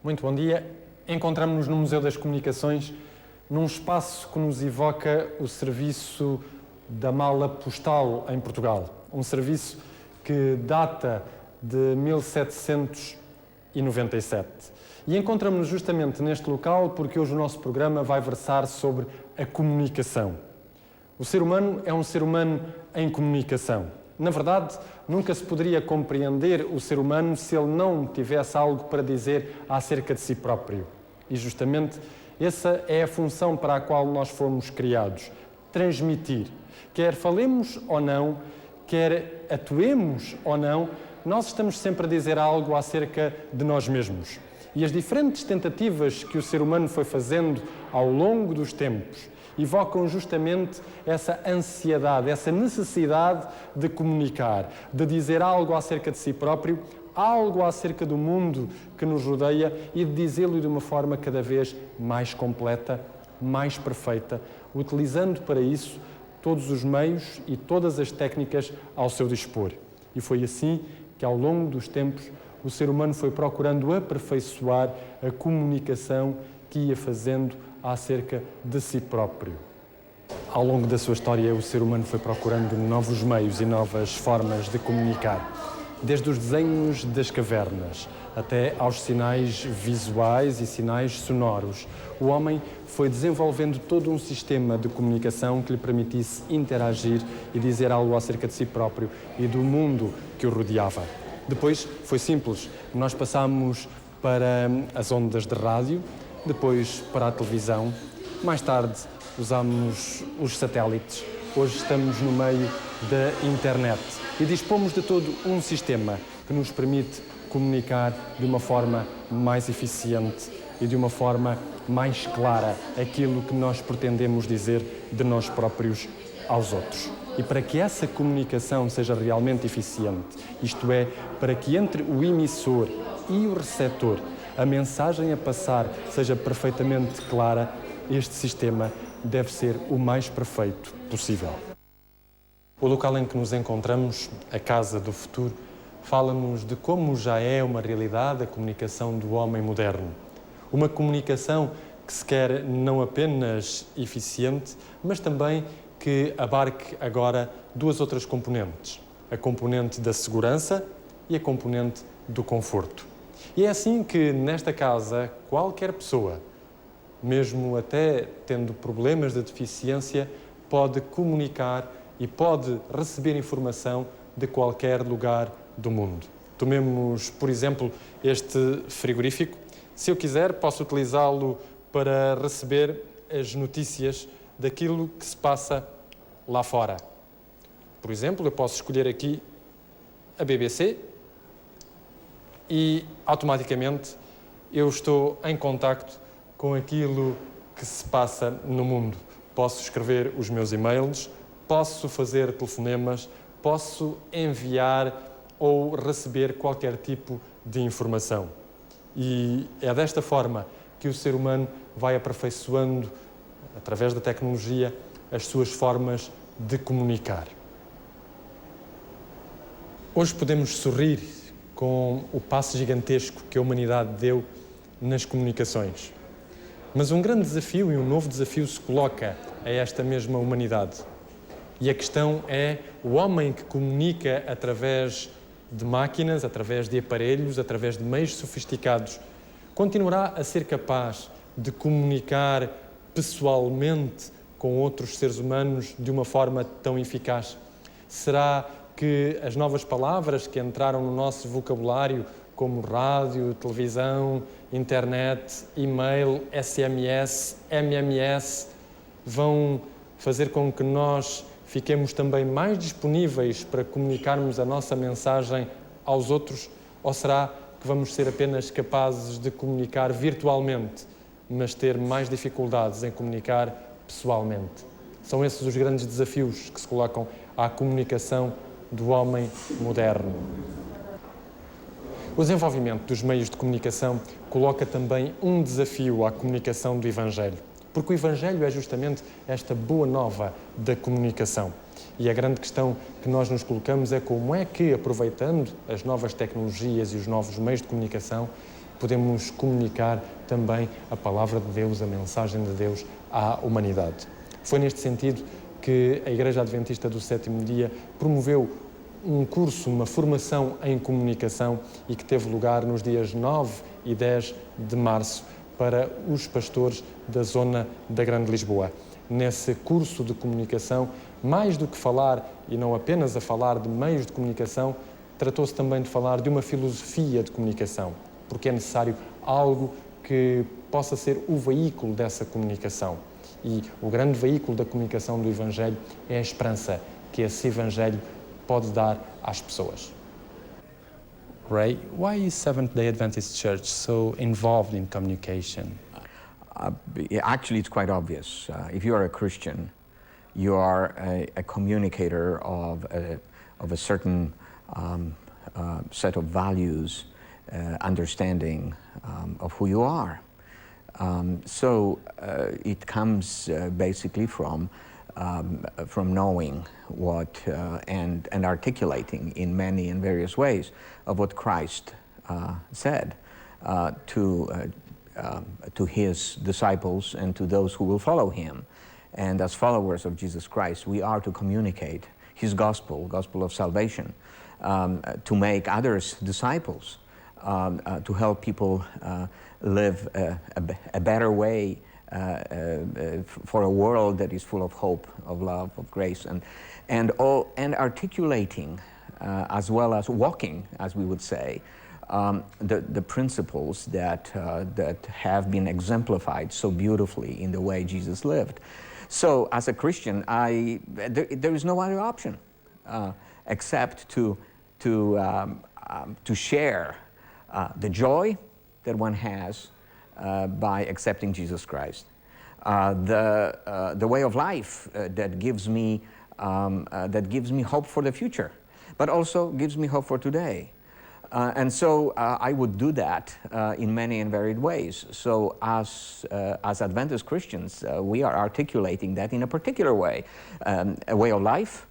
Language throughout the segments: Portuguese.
Muito bom dia. Encontramos-nos no Museu das Comunicações, num espaço que nos evoca o serviço da mala postal em Portugal. Um serviço que data de 1797. E encontramos-nos justamente neste local porque hoje o nosso programa vai versar sobre a comunicação. O ser humano é um ser humano em comunicação. Na verdade, nunca se poderia compreender o ser humano se ele não tivesse algo para dizer acerca de si próprio. E justamente essa é a função para a qual nós fomos criados: transmitir. Quer falemos ou não, quer atuemos ou não, nós estamos sempre a dizer algo acerca de nós mesmos. E as diferentes tentativas que o ser humano foi fazendo ao longo dos tempos evocam justamente essa ansiedade, essa necessidade de comunicar, de dizer algo acerca de si próprio, algo acerca do mundo que nos rodeia e de dizê-lo de uma forma cada vez mais completa, mais perfeita, utilizando para isso todos os meios e todas as técnicas ao seu dispor. E foi assim que, ao longo dos tempos, o ser humano foi procurando aperfeiçoar a comunicação que ia fazendo acerca de si próprio. Ao longo da sua história, o ser humano foi procurando novos meios e novas formas de comunicar, desde os desenhos das cavernas até aos sinais visuais e sinais sonoros. O homem foi desenvolvendo todo um sistema de comunicação que lhe permitisse interagir e dizer algo acerca de si próprio e do mundo que o rodeava. Depois foi simples, nós passámos para as ondas de rádio, depois para a televisão, mais tarde usámos os satélites, hoje estamos no meio da internet e dispomos de todo um sistema que nos permite comunicar de uma forma mais eficiente e de uma forma mais clara aquilo que nós pretendemos dizer de nós próprios aos outros. E para que essa comunicação seja realmente eficiente, isto é, para que entre o emissor e o receptor a mensagem a passar seja perfeitamente clara, este sistema deve ser o mais perfeito possível. O local em que nos encontramos, a Casa do Futuro, fala-nos de como já é uma realidade a comunicação do homem moderno. Uma comunicação que se quer não apenas eficiente, mas também que abarque agora duas outras componentes: a componente da segurança e a componente do conforto. E é assim que, nesta casa, qualquer pessoa, mesmo até tendo problemas de deficiência, pode comunicar e pode receber informação de qualquer lugar do mundo. Tomemos, por exemplo, este frigorífico. Se eu quiser, posso utilizá-lo para receber as notícias daquilo que se passa lá fora. Por exemplo, eu posso escolher aqui a BBC e, automaticamente, eu estou em contacto com aquilo que se passa no mundo. Posso escrever os meus e-mails, posso fazer telefonemas, posso enviar ou receber qualquer tipo de informação. E é desta forma que o ser humano vai aperfeiçoando, através da tecnologia, as suas formas de comunicar. Hoje podemos sorrir com o passo gigantesco que a humanidade deu nas comunicações. Mas um grande desafio e um novo desafio se coloca a esta mesma humanidade. E a questão é: o homem que comunica através de máquinas, através de aparelhos, através de meios sofisticados, continuará a ser capaz de comunicar pessoalmente com outros seres humanos de uma forma tão eficaz? Será que as novas palavras que entraram no nosso vocabulário, como rádio, televisão, internet, e-mail, SMS, MMS, vão fazer com que nós fiquemos também mais disponíveis para comunicarmos a nossa mensagem aos outros? Ou será que vamos ser apenas capazes de comunicar virtualmente, mas ter mais dificuldades em comunicar pessoalmente? São esses os grandes desafios que se colocam à comunicação do homem moderno. O desenvolvimento dos meios de comunicação coloca também um desafio à comunicação do Evangelho, porque o Evangelho é justamente esta boa nova da comunicação. E a grande questão que nós nos colocamos é como é que, aproveitando as novas tecnologias e os novos meios de comunicação, podemos comunicar também a palavra de Deus, a mensagem de Deus à humanidade. Foi neste sentido que a Igreja Adventista do Sétimo Dia promoveu um curso, uma formação em comunicação e que teve lugar nos dias 9 e 10 de março para os pastores da zona da Grande Lisboa. Nesse curso de comunicação, mais do que falar, e não apenas a falar de meios de comunicação, tratou-se também de falar de uma filosofia de comunicação, porque é necessário algo que possa ser o veículo dessa comunicação. E o grande veículo da comunicação do Evangelho é a esperança que esse Evangelho pode dar às pessoas. Ray, why is Seventh-day Adventist Church so involved in communication? Actually, it's quite obvious. If you are a Christian, you are a communicator of a certain set of values, understanding of who you are. So it comes basically from knowing what and articulating in many and various ways of what Christ said to his disciples and to those who will follow him. And as followers of Jesus Christ, we are to communicate his gospel of salvation, to make others disciples, to help people live a better way for a world that is full of hope, of love, of grace, and articulating as well as walking, as we would say, the principles that have been exemplified so beautifully in the way Jesus lived. So, as a Christian, there is no other option except to share the joy that one has by accepting Jesus Christ, the way of life that gives me hope for the future, but also gives me hope for today. And so I would do that in many and varied ways. So as Adventist Christians, we are articulating that in a particular way, a way of life,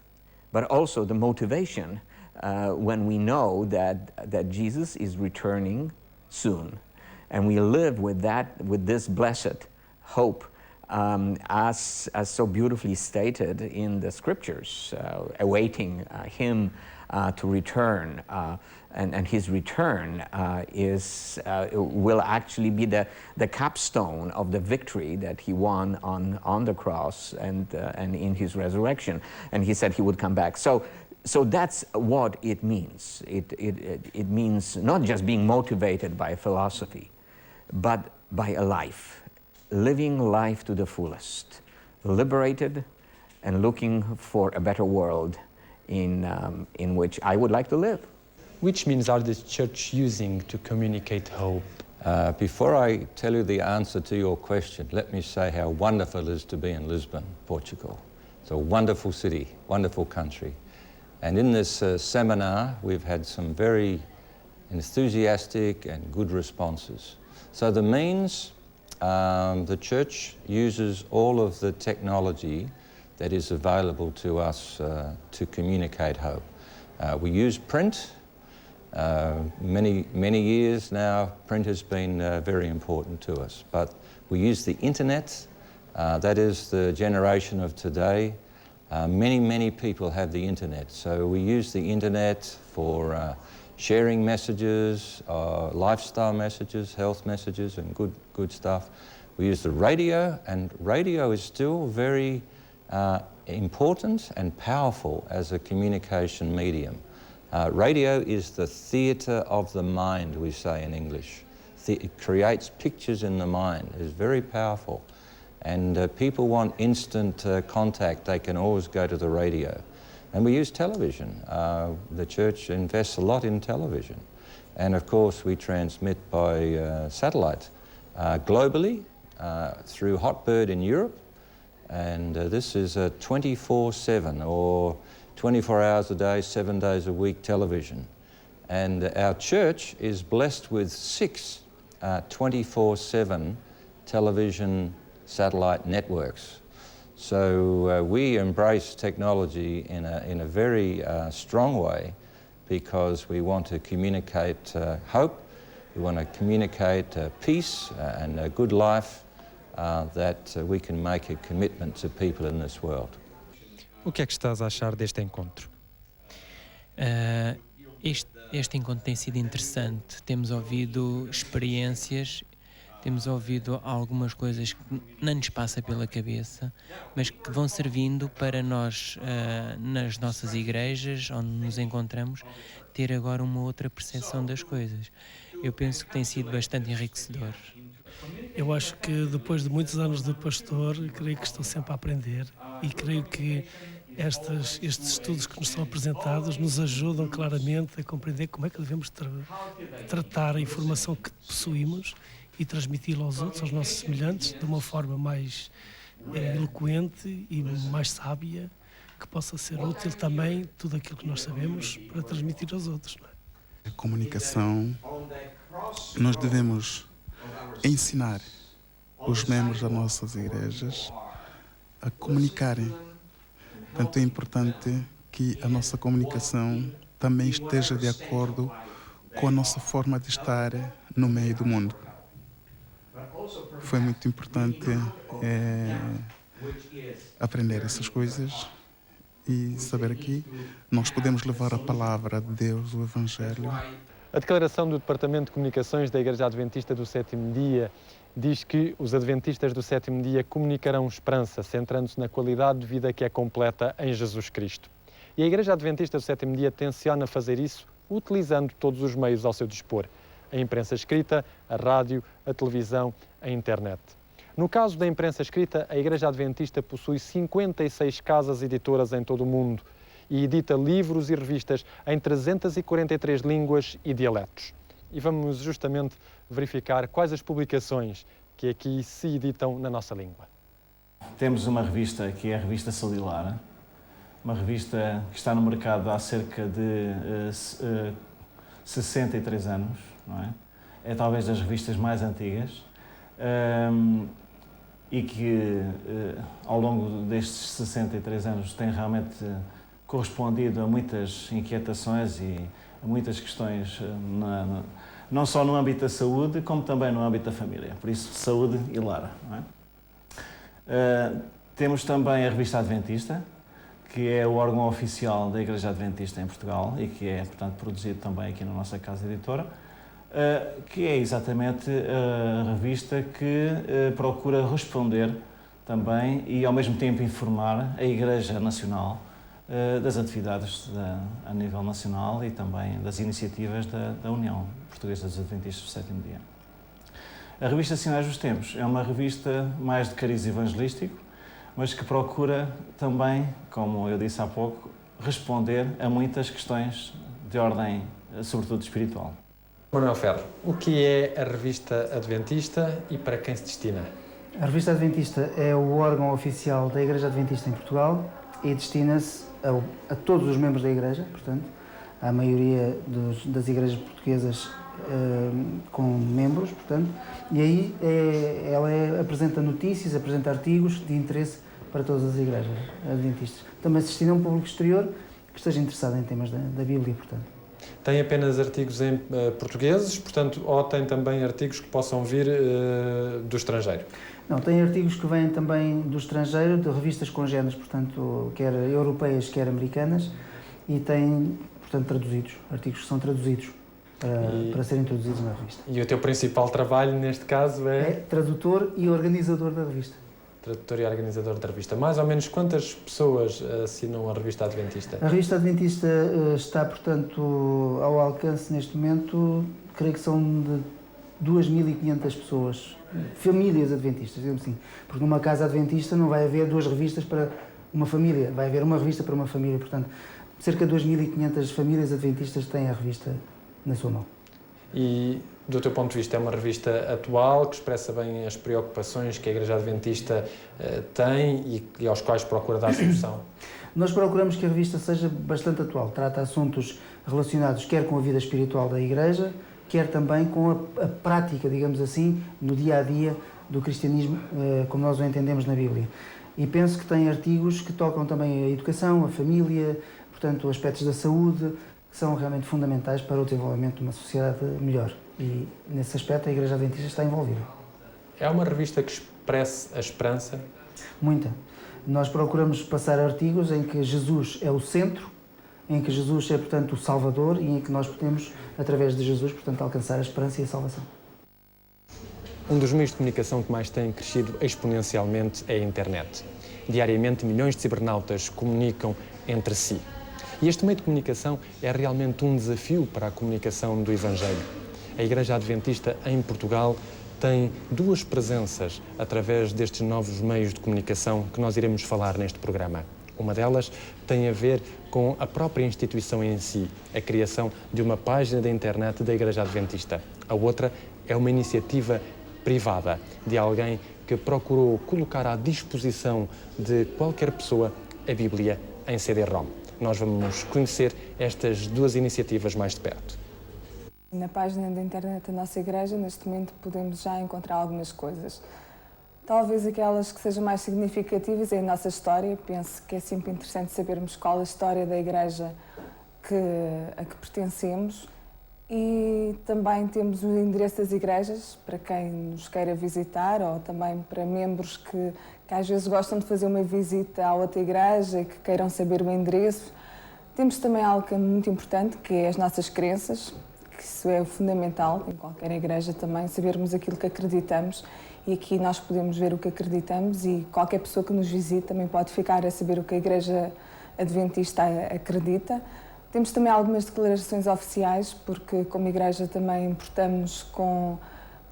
but also the motivation when we know that Jesus is returning soon. And we live with this blessed hope, as so beautifully stated in the Scriptures, awaiting Him to return, and His return will actually be the capstone of the victory that He won on the cross and in His resurrection. And He said He would come back. So that's what it means. It means not just being motivated by a philosophy, but by a life, living life to the fullest, liberated and looking for a better world in which I would like to live. Which means are the church using to communicate hope? Before I tell you the answer to your question, let me say how wonderful it is to be in Lisbon, Portugal. It's a wonderful city, wonderful country. And in this seminar, we've had some very enthusiastic and good responses. So the means, the church uses all of the technology that is available to us to communicate hope. We use print. Many years now, print has been very important to us. But we use the internet. That is the generation of today. Many people have the internet. So we use the internet for sharing messages, lifestyle messages, health messages, and good stuff. We use the radio, and radio is still very important and powerful as a communication medium. Radio is the theatre of the mind, we say in English. It creates pictures in the mind. It's very powerful. And people want instant contact. They can always go to the radio. And we use television. The church invests a lot in television. And of course, we transmit by satellite globally through Hotbird in Europe. And this is a 24/7 or 24 hours a day, 7 days a week television. And our church is blessed with 6 24/7 television satellite networks. So we embrace technology in a very strong way because we want to communicate hope We want to communicate peace and a good life that we can make a commitment to people in this world. O que é que estás a achar deste encontro? Este encontro tem sido interessante. Temos ouvido experiências, temos ouvido algumas coisas que não nos passa pela cabeça, mas que vão servindo para nós, nas nossas igrejas, onde nos encontramos, ter agora uma outra percepção das coisas. Eu penso que tem sido bastante enriquecedor. Eu acho que depois de muitos anos de pastor, creio que estou sempre a aprender e creio que estes estudos que nos são apresentados nos ajudam claramente a compreender como é que devemos tratar a informação que possuímos e transmiti-la aos outros, aos nossos semelhantes, de uma forma mais eloquente e mais sábia, que possa ser útil também tudo aquilo que nós sabemos para transmitir aos outros. Não é? A comunicação, nós devemos ensinar os membros das nossas igrejas a comunicarem. Portanto, é importante que a nossa comunicação também esteja de acordo com a nossa forma de estar no meio do mundo. Foi muito importante aprender essas coisas e saber que nós podemos levar a palavra de Deus, o Evangelho. A declaração do Departamento de Comunicações da Igreja Adventista do Sétimo Dia diz que os Adventistas do Sétimo Dia comunicarão esperança, centrando-se na qualidade de vida que é completa em Jesus Cristo. E a Igreja Adventista do Sétimo Dia tenciona fazer isso utilizando todos os meios ao seu dispor: a imprensa escrita, a rádio, a televisão, a internet. No caso da imprensa escrita, a Igreja Adventista possui 56 casas editoras em todo o mundo e edita livros e revistas em 343 línguas e dialetos. E vamos justamente verificar quais as publicações que aqui se editam na nossa língua. Temos uma revista que é a revista Saúde e Lar, uma revista que está no mercado há cerca de 63 anos, não é? É talvez das revistas mais antigas e que ao longo destes 63 anos tem realmente correspondido a muitas inquietações e a muitas questões, não só no âmbito da saúde, como também no âmbito da família. Por isso, Saúde e Lar. Não é? Temos também a Revista Adventista, que é o órgão oficial da Igreja Adventista em Portugal e que é, portanto, produzido também aqui na nossa casa editora, que é exatamente a revista que procura responder também e, ao mesmo tempo, informar a Igreja Nacional das atividades a nível nacional e também das iniciativas da União Portuguesa dos Adventistas do Sétimo Dia. A revista Sinais dos Tempos é uma revista mais de cariz evangelístico, mas que procura também, como eu disse há pouco, responder a muitas questões de ordem, sobretudo espiritual. Manuel Ferro, o que é a Revista Adventista e para quem se destina? A Revista Adventista é o órgão oficial da Igreja Adventista em Portugal e destina-se a todos os membros da Igreja, portanto, a maioria das igrejas portuguesas com membros, portanto, e aí ela apresenta notícias, apresenta artigos de interesse para todas as igrejas adventistas. Também se destina a um público exterior que esteja interessado em temas da Bíblia, portanto. Tem apenas artigos em portugueses, portanto, ou tem também artigos que possam vir do estrangeiro? Não, tem artigos que vêm também do estrangeiro, de revistas congêneres, portanto, quer europeias, quer americanas, e tem, portanto, traduzidos, artigos que são traduzidos para serem introduzidos na revista. E o teu principal trabalho, neste caso, é tradutor e organizador da revista. Tradutor e organizador da revista. Mais ou menos quantas pessoas assinam a Revista Adventista? A Revista Adventista está, portanto, ao alcance, neste momento, creio que são de 2.500 pessoas, famílias adventistas, digamos assim. Porque numa casa adventista não vai haver duas revistas para uma família, vai haver uma revista para uma família. Portanto, cerca de 2.500 famílias adventistas têm a revista na sua mão. E, do teu ponto de vista, é uma revista atual, que expressa bem as preocupações que a Igreja Adventista tem e aos quais procura dar solução? Nós procuramos que a revista seja bastante atual. Trata assuntos relacionados quer com a vida espiritual da Igreja, quer também com a prática, digamos assim, no dia-a-dia do cristianismo, como nós o entendemos na Bíblia. E penso que tem artigos que tocam também a educação, a família, portanto, aspectos da saúde, que são realmente fundamentais para o desenvolvimento de uma sociedade melhor. E, nesse aspecto, a Igreja Adventista está envolvida. É uma revista que expressa a esperança? Muita. Nós procuramos passar artigos em que Jesus é o centro, em que Jesus é, portanto, o Salvador e em que nós podemos, através de Jesus, portanto, alcançar a esperança e a salvação. Um dos meios de comunicação que mais tem crescido exponencialmente é a internet. Diariamente, milhões de cibernautas comunicam entre si. E este meio de comunicação é realmente um desafio para a comunicação do Evangelho. A Igreja Adventista em Portugal tem duas presenças através destes novos meios de comunicação que nós iremos falar neste programa. Uma delas tem a ver com a própria instituição em si, a criação de uma página da internet da Igreja Adventista. A outra é uma iniciativa privada de alguém que procurou colocar à disposição de qualquer pessoa a Bíblia em CD-ROM. Nós vamos conhecer estas duas iniciativas mais de perto. Na página da internet da nossa igreja, neste momento, podemos já encontrar algumas coisas. Talvez aquelas que sejam mais significativas é a nossa história. Penso que é sempre interessante sabermos qual a história da igreja a que pertencemos. E também temos o endereço das igrejas, para quem nos queira visitar, ou também para membros que às vezes gostam de fazer uma visita à outra igreja e que queiram saber o endereço. Temos também algo que é muito importante, que é as nossas crenças, que isso é fundamental em qualquer igreja também, sabermos aquilo que acreditamos. E aqui nós podemos ver o que acreditamos e qualquer pessoa que nos visite também pode ficar a saber o que a Igreja Adventista acredita. Temos também algumas declarações oficiais, porque como Igreja também importamos com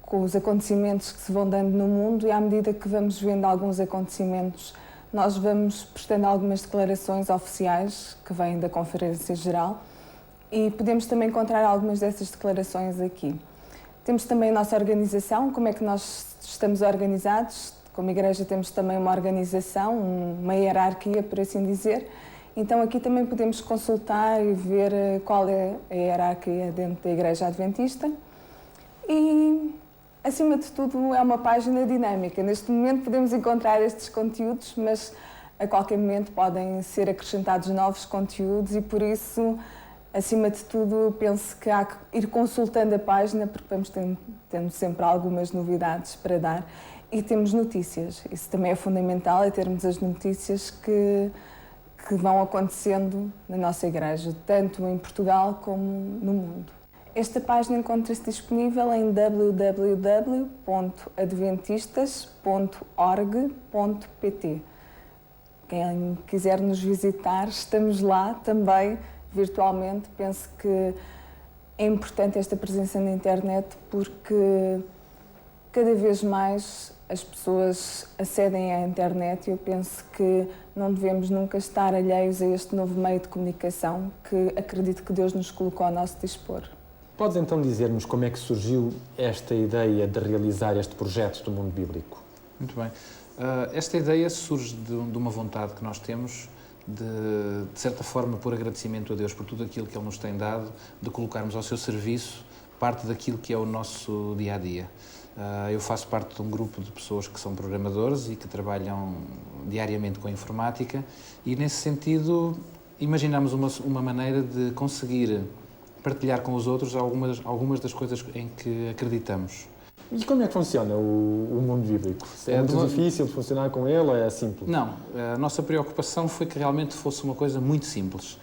os acontecimentos que se vão dando no mundo e à medida que vamos vendo alguns acontecimentos, nós vamos prestando algumas declarações oficiais que vêm da Conferência Geral e podemos também encontrar algumas dessas declarações aqui. Temos também a nossa organização, como é que nós estamos organizados. Como Igreja temos também uma organização, uma hierarquia, por assim dizer. Então aqui também podemos consultar e ver qual é a hierarquia dentro da Igreja Adventista. E, acima de tudo, é uma página dinâmica. Neste momento podemos encontrar estes conteúdos, mas a qualquer momento podem ser acrescentados novos conteúdos e, por isso, acima de tudo, penso que há que ir consultando a página, porque vamos tendo sempre algumas novidades para dar. E temos notícias. Isso também é fundamental, é termos as notícias que vão acontecendo na nossa igreja, tanto em Portugal como no mundo. Esta página encontra-se disponível em www.adventistas.org.pt. Quem quiser nos visitar, estamos lá também, virtualmente. Penso que é importante esta presença na internet porque cada vez mais as pessoas acedem à internet e eu penso que não devemos nunca estar alheios a este novo meio de comunicação que acredito que Deus nos colocou ao nosso dispor. Podes então dizer-nos como é que surgiu esta ideia de realizar este projeto do mundo bíblico? Muito bem. Esta ideia surge de uma vontade que nós temos de certa forma, por agradecimento a Deus por tudo aquilo que Ele nos tem dado, de colocarmos ao seu serviço parte daquilo que é o nosso dia-a-dia. Eu faço parte de um grupo de pessoas que são programadores e que trabalham diariamente com a informática e, nesse sentido, imaginamos uma maneira de conseguir partilhar com os outros algumas das coisas em que acreditamos. E como é que funciona o mundo bíblico? É muito difícil de funcionar com ele ou é simples? Não, a nossa preocupação foi que realmente fosse uma coisa muito simples.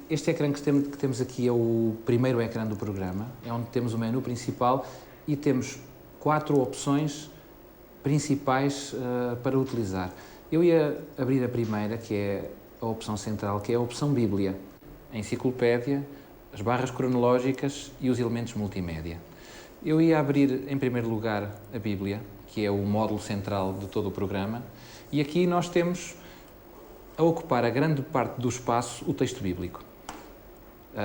Este ecrã que temos aqui é o primeiro ecrã do programa, é onde temos o menu principal e temos 4 opções principais para utilizar. Eu ia abrir a primeira, que é a opção central, que é a opção Bíblia, a enciclopédia, as barras cronológicas e os elementos multimédia. Eu ia abrir, em primeiro lugar, a Bíblia, que é o módulo central de todo o programa, e aqui nós temos a ocupar a grande parte do espaço o texto bíblico.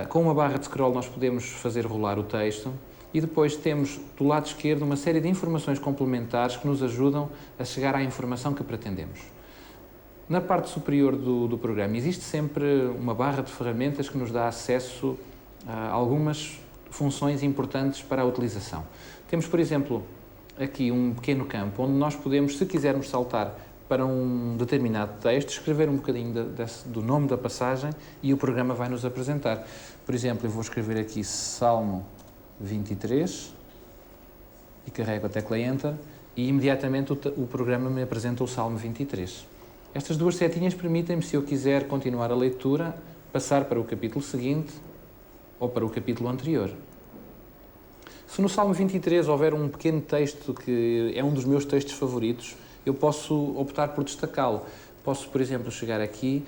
Com uma barra de scroll nós podemos fazer rolar o texto e depois temos do lado esquerdo uma série de informações complementares que nos ajudam a chegar à informação que pretendemos. Na parte superior do programa existe sempre uma barra de ferramentas que nos dá acesso a algumas funções importantes para a utilização. Temos, por exemplo, aqui um pequeno campo onde nós podemos, se quisermos saltar para um determinado texto, escrever um bocadinho do nome da passagem e o programa vai nos apresentar. Por exemplo, eu vou escrever aqui Salmo 23 e carrego a tecla Enter e imediatamente o programa me apresenta o Salmo 23. Estas duas setinhas permitem-me, se eu quiser continuar a leitura, passar para o capítulo seguinte ou para o capítulo anterior. Se no Salmo 23 houver um pequeno texto que é um dos meus textos favoritos, eu posso optar por destacá-lo. Posso, por exemplo, chegar aqui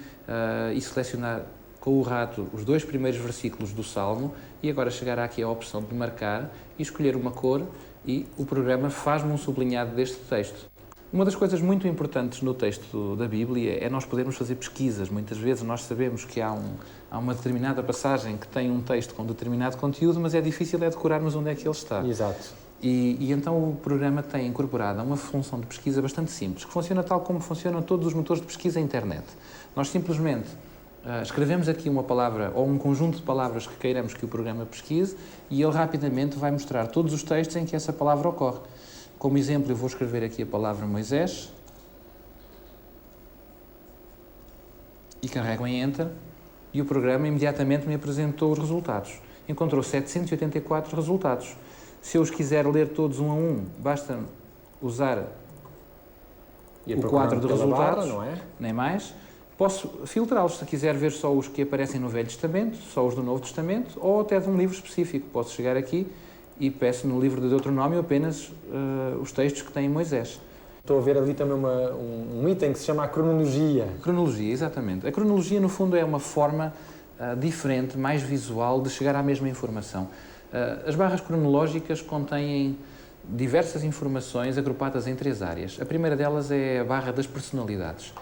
e selecionar com o rato os 2 primeiros versículos do Salmo e agora chegar aqui à opção de marcar e escolher uma cor e o programa faz-me um sublinhado deste texto. Uma das coisas muito importantes no texto da Bíblia é nós podermos fazer pesquisas. Muitas vezes nós sabemos que há uma determinada passagem que tem um texto com determinado conteúdo, mas é difícil decorarmos onde é que ele está. Exato. E então o programa tem incorporado uma função de pesquisa bastante simples, que funciona tal como funcionam todos os motores de pesquisa na internet. Nós simplesmente escrevemos aqui uma palavra ou um conjunto de palavras que queiramos que o programa pesquise e ele rapidamente vai mostrar todos os textos em que essa palavra ocorre. Como exemplo, eu vou escrever aqui a palavra Moisés e carrego em Enter e o programa imediatamente me apresentou os resultados. Encontrou 784 resultados. Se eu os quiser ler todos um a um, basta usar o quadro de resultados, não é? nem mais. Posso filtrá-los, se quiser ver só os que aparecem no Velho Testamento, só os do Novo Testamento, ou até de um livro específico. Posso chegar aqui e peço no livro de Deuteronômio apenas os textos que têm Moisés. Estou a ver ali também um item que se chama a cronologia. Cronologia, exatamente. A cronologia, no fundo, é uma forma diferente, mais visual, de chegar à mesma informação. As barras cronológicas contêm diversas informações agrupadas em 3 áreas. A primeira delas é a barra das personalidades.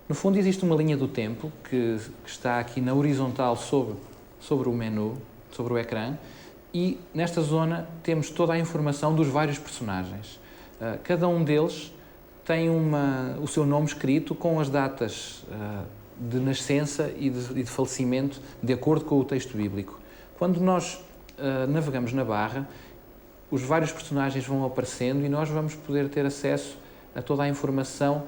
No fundo, existe uma linha do tempo que está aqui na horizontal sobre o menu, sobre o ecrã, e nesta zona temos toda a informação dos vários personagens. Cada um deles tem o seu nome escrito com as datas de nascença e de falecimento de acordo com o texto bíblico. Quando nós navegamos na barra, os vários personagens vão aparecendo e nós vamos poder ter acesso a toda a informação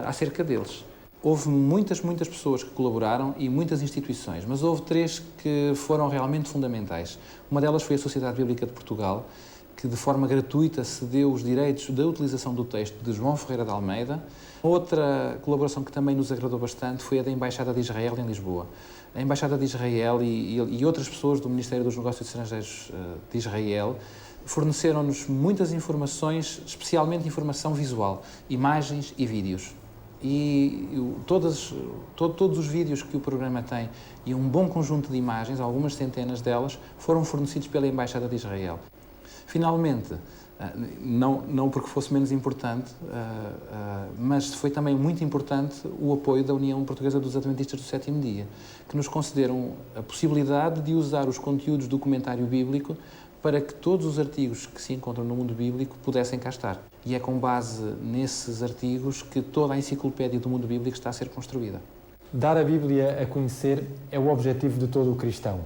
acerca deles. Houve muitas pessoas que colaboraram e muitas instituições, mas houve 3 que foram realmente fundamentais. Uma delas foi a Sociedade Bíblica de Portugal, que de forma gratuita cedeu os direitos da utilização do texto de João Ferreira de Almeida. Outra colaboração que também nos agradou bastante foi a da Embaixada de Israel em Lisboa. A Embaixada de Israel e outras pessoas do Ministério dos Negócios Estrangeiros de Israel forneceram-nos muitas informações, especialmente informação visual, imagens e vídeos. E todos os vídeos que o programa tem e um bom conjunto de imagens, algumas centenas delas, foram fornecidos pela Embaixada de Israel. Finalmente, não porque fosse menos importante, mas foi também muito importante o apoio da União Portuguesa dos Adventistas do Sétimo Dia, que nos concederam a possibilidade de usar os conteúdos do comentário bíblico para que todos os artigos que se encontram no mundo bíblico pudessem cá estar. E é com base nesses artigos que toda a enciclopédia do mundo bíblico está a ser construída. Dar a Bíblia a conhecer é o objetivo de todo o cristão.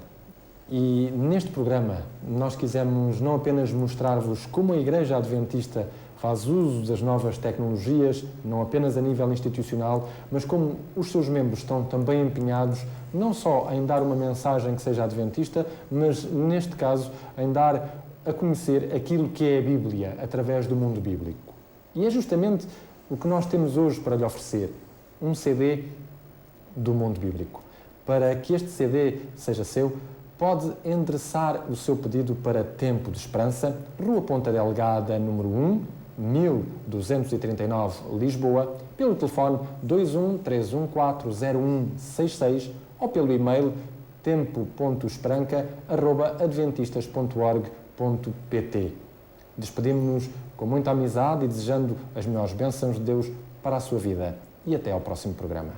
E neste programa nós quisemos não apenas mostrar-vos como a Igreja Adventista faz uso das novas tecnologias, não apenas a nível institucional, mas como os seus membros estão também empenhados não só em dar uma mensagem que seja adventista, mas neste caso em dar a conhecer aquilo que é a Bíblia através do mundo bíblico. E é justamente o que nós temos hoje para lhe oferecer, um CD do mundo bíblico. Para que este CD seja seu, pode endereçar o seu pedido para Tempo de Esperança, Rua Ponta Delgada, número 1, 1239, Lisboa, pelo telefone 213140166 ou pelo e-mail tempo.esperanca@adventistas.org.pt. Despedimos-nos com muita amizade e desejando as melhores bênçãos de Deus para a sua vida. E até ao próximo programa.